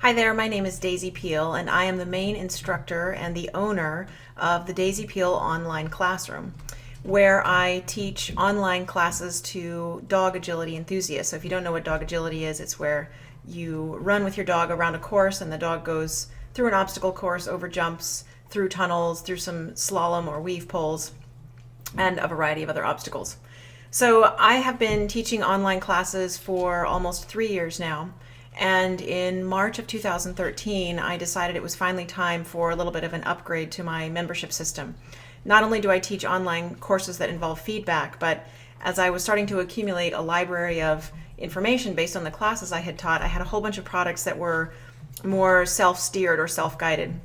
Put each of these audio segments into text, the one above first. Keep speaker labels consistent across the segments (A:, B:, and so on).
A: Hi there, my name is Daisy Peel, and I am the main instructor and the owner of the Daisy Peel Online Classroom, where I teach online classes to dog agility enthusiasts. So if you don't know what dog agility is, it's where you run with your dog around a course and the dog goes through an obstacle course, over jumps, through tunnels, through some slalom or weave poles, and a variety of other obstacles. So I have been teaching online classes for almost 3 years now. And in March of 2013, I decided it was finally time for a little bit of an upgrade to my membership system. Not only do I teach online courses that involve feedback, but as I was starting to accumulate a library of information based on the classes I had taught, I had a whole bunch of products that were more self-steered or self-guided.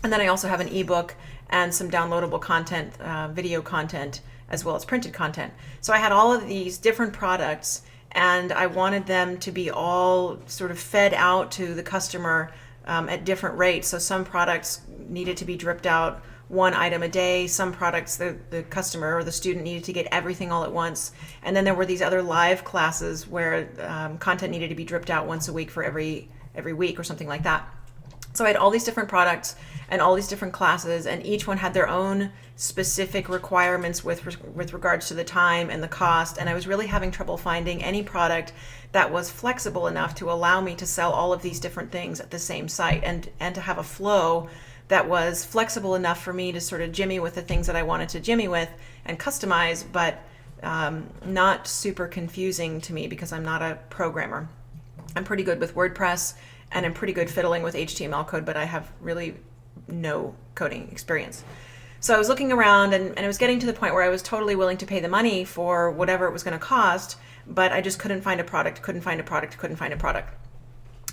A: And then I also have an ebook and some downloadable content, video content, as well as printed content. So I had all of these different products, and I wanted them to be all sort of fed out to the customer at different rates. So some products needed to be dripped out one item a day. Some products the customer or the student needed to get everything all at once. And then there were these other live classes where content needed to be dripped out once a week for every week or something like that. So I had all these different products and all these different classes, and each one had their own specific requirements with regards to the time and the cost. And I was really having trouble finding any product that was flexible enough to allow me to sell all of these different things at the same site, and to have a flow that was flexible enough for me to sort of jimmy with the things that I wanted to jimmy with and customize, but not super confusing to me because I'm not a programmer. I'm pretty good with WordPress, and I'm pretty good fiddling with HTML code, but I have really no coding experience. So I was looking around, and I was getting to the point where I was totally willing to pay the money for whatever it was going to cost, but I just couldn't find a product.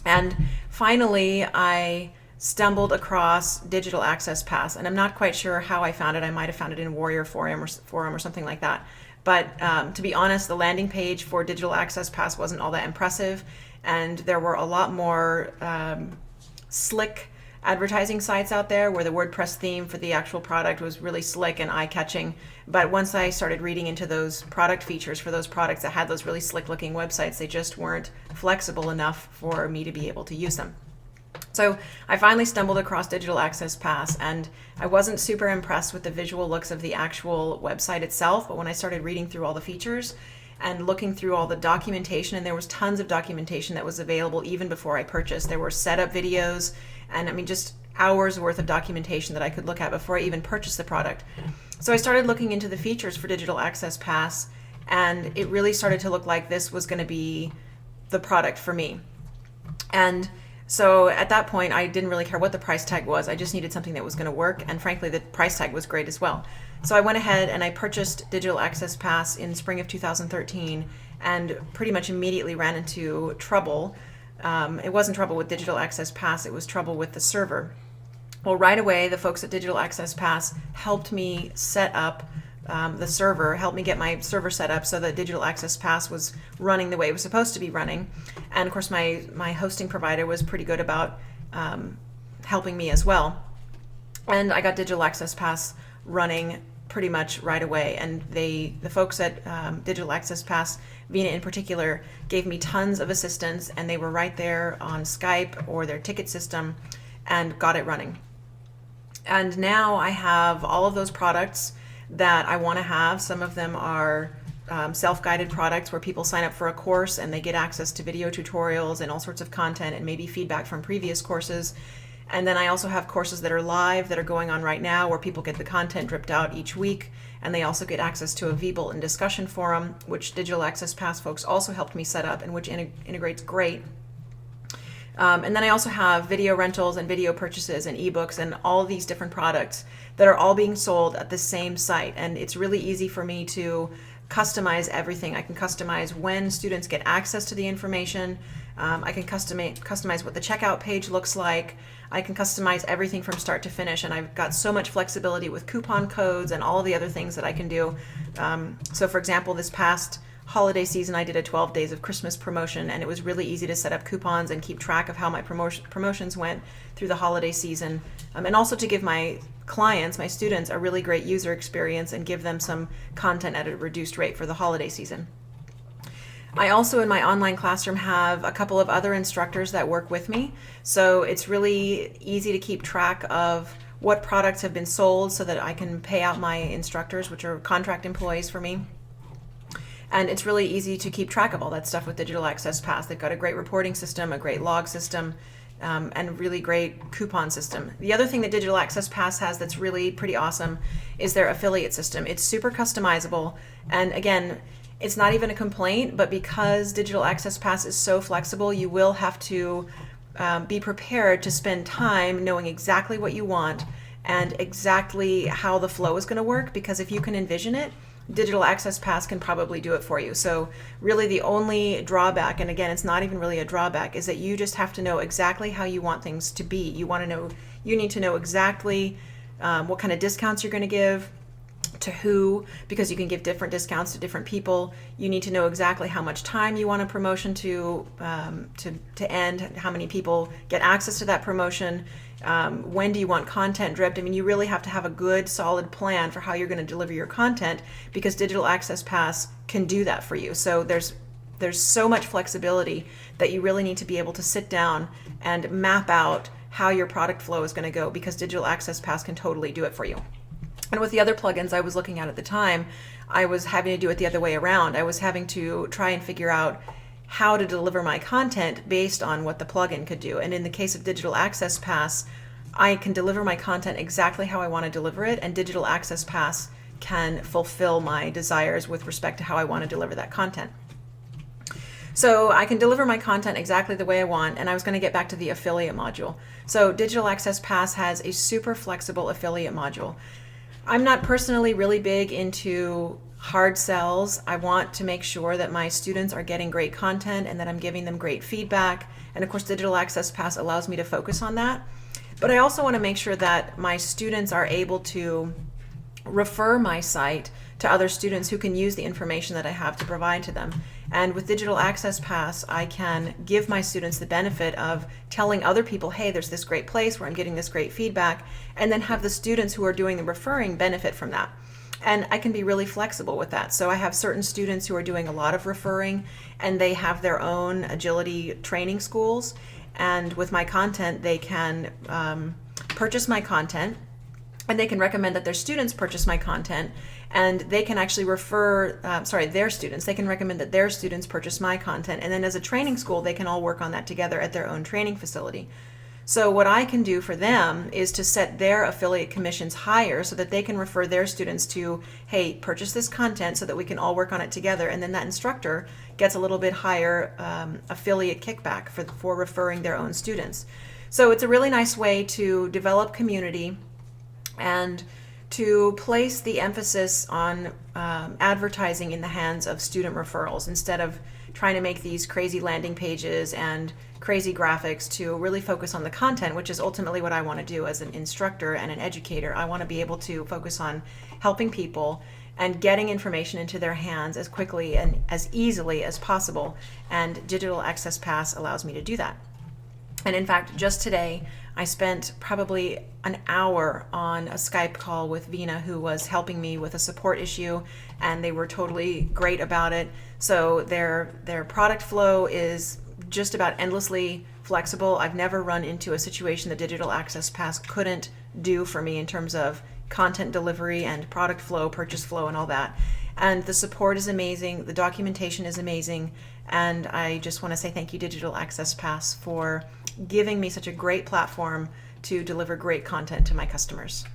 A: And finally, I stumbled across Digital Access Pass, and I'm not quite sure how I found it. I might have found it in Warrior Forum or something like that. But to be honest, the landing page for Digital Access Pass wasn't all that impressive, and there were a lot more slick advertising sites out there where the WordPress theme for the actual product was really slick and eye-catching. But once I started reading into those product features for those products that had those really slick-looking websites, they just weren't flexible enough for me to be able to use them. So I finally stumbled across Digital Access Pass, and I wasn't super impressed with the visual looks of the actual website itself, but when I started reading through all the features and looking through all the documentation, and there was tons of documentation that was available even before I purchased. There were setup videos, and I mean just hours worth of documentation that I could look at before I even purchased the product. So I started looking into the features for Digital Access Pass, and it really started to look like this was going to be the product for me. And so at that point, I didn't really care what the price tag was. I just needed something that was going to work, and frankly, the price tag was great as well. So I went ahead and I purchased Digital Access Pass in spring of 2013, and pretty much immediately ran into trouble. It wasn't trouble with Digital Access Pass, it was trouble with the server. Well, right away, the folks at Digital Access Pass helped me set up the server, helped me get my server set up so that Digital Access Pass was running the way it was supposed to be running. And of course, my hosting provider was pretty good about helping me as well. And I got Digital Access Pass running pretty much right away. And the folks at Digital Access Pass, Vina in particular, gave me tons of assistance, and they were right there on Skype or their ticket system and got it running. And now I have all of those products that I want to have. Some of them are self-guided products where people sign up for a course and they get access to video tutorials and all sorts of content and maybe feedback from previous courses. And then I also have courses that are live that are going on right now where people get the content dripped out each week, and they also get access to a vBulletin discussion forum, which Digital Access Pass folks also helped me set up and which integrates great. And then I also have video rentals and video purchases and ebooks and all these different products that are all being sold at the same site. And it's really easy for me to customize everything. I can customize when students get access to the information. I can customize what the checkout page looks like. I can customize everything from start to finish, and I've got so much flexibility with coupon codes and all the other things that I can do. So for example, this past holiday season, I did a 12 days of Christmas promotion, and it was really easy to set up coupons and keep track of how my promotions went through the holiday season, and also to give my clients, my students, a really great user experience and give them some content at a reduced rate for the holiday season. I also, in my online classroom, have a couple of other instructors that work with me. So it's really easy to keep track of what products have been sold so that I can pay out my instructors, which are contract employees for me. And it's really easy to keep track of all that stuff with Digital Access Pass. They've got a great reporting system, a great log system, and a really great coupon system. The other thing that Digital Access Pass has that's really pretty awesome is their affiliate system. It's super customizable. And again, it's not even a complaint, but because Digital Access Pass is so flexible, you will have to be prepared to spend time knowing exactly what you want and exactly how the flow is going to work, because if you can envision it, Digital Access Pass can probably do it for you. So really the only drawback, and again, it's not even really a drawback, is that you just have to know exactly how you want things to be. You need to know exactly what kind of discounts you're going to give to who, because you can give different discounts to different people. You need to know exactly how much time you want a promotion to end, how many people get access to that promotion. When do you want content dripped? I mean, you really have to have a good, solid plan for how you're going to deliver your content, because Digital Access Pass can do that for you. So there's so much flexibility that you really need to be able to sit down and map out how your product flow is going to go, because Digital Access Pass can totally do it for you. And with the other plugins I was looking at the time, I was having to do it the other way around. I was having to try and figure out how to deliver my content based on what the plugin could do. And in the case of Digital Access Pass, I can deliver my content exactly how I want to deliver it, and Digital Access Pass can fulfill my desires with respect to how I want to deliver that content. So I can deliver my content exactly the way I want, and I was going to get back to the affiliate module. So Digital Access Pass has a super flexible affiliate module. I'm not personally really big into hard sells. I want to make sure that my students are getting great content and that I'm giving them great feedback. And of course, Digital Access Pass allows me to focus on that. But I also want to make sure that my students are able to refer my site to other students who can use the information that I have to provide to them. And with Digital Access Pass, I can give my students the benefit of telling other people, hey, there's this great place where I'm getting this great feedback, and then have the students who are doing the referring benefit from that. And I can be really flexible with that. So I have certain students who are doing a lot of referring, and they have their own agility training schools. And with my content, they can purchase my content, and they can recommend that their students purchase my content, and they can actually refer, their students, they can recommend that their students purchase my content, and then as a training school, they can all work on that together at their own training facility. So what I can do for them is to set their affiliate commissions higher so that they can refer their students to, hey, purchase this content so that we can all work on it together, and then that instructor gets a little bit higher affiliate kickback for referring their own students. So it's a really nice way to develop community and to place the emphasis on advertising in the hands of student referrals instead of trying to make these crazy landing pages and crazy graphics, to really focus on the content, which is ultimately what I want to do as an instructor and an educator. I want to be able to focus on helping people and getting information into their hands as quickly and as easily as possible, and Digital Access Pass allows me to do that. And in fact, just today, I spent probably an hour on a Skype call with Vina, who was helping me with a support issue, and they were totally great about it. So their product flow is just about endlessly flexible. I've never run into a situation that Digital Access Pass couldn't do for me in terms of content delivery and product flow, purchase flow, and all that. And the support is amazing, the documentation is amazing, and I just want to say thank you, Digital Access Pass, for giving me such a great platform to deliver great content to my customers.